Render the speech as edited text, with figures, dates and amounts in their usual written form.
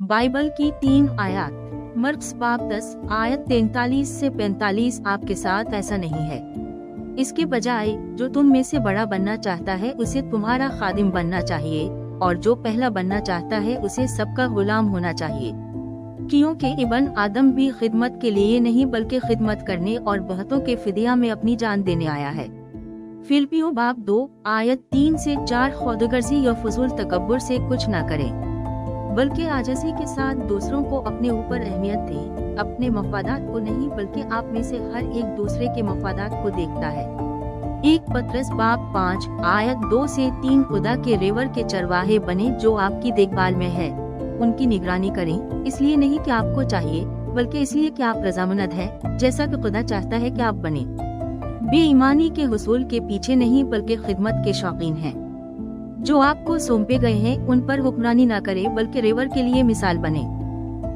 Bible की 3 आयत। Marks बाब 10 आयत 43 से 45। आपके साथ ऐसा नहीं है। इसके बजाय जो तुम में से बड़ा बनना चाहता है उसे तुम्हारा खादिम बनना चाहिए, और जो पहला बनना चाहता है उसे सबका गुलाम होना चाहिए। क्योंकि इब्न आदम भी खिदमत के लिए नहीं बल्कि खिदमत करने और बहुतों के फिदिया में अपनी जान देने आया है। फिलिपियों बाब 2 आयत 3 से 4। खुदगर्जी या फजूल तकब्बुर से कुछ न करें, बल्कि आजिज़ी के साथ दूसरों को अपने ऊपर अहमियत दें। अपने मफादात को नहीं बल्कि आप में से हर एक दूसरे के मफादात को देखता है। 1 पतरस बाब 5 आयत 2 से 3। खुदा के रेवर के चरवाहे बने जो आपकी देखभाल में है। उनकी निगरानी करें, इसलिए नहीं कि आपको चाहिए बल्कि इसलिए कि आप रज़ामंद हैं, जैसा कि खुदा चाहता है कि आप बने। बेईमानी के हुसूल के पीछे नहीं बल्कि खिदमत के शौकीन हैं। जो आपको सौंपे गए हैं उन पर हुक्मरानी न करे बल्कि रेवर के लिए मिसाल बने।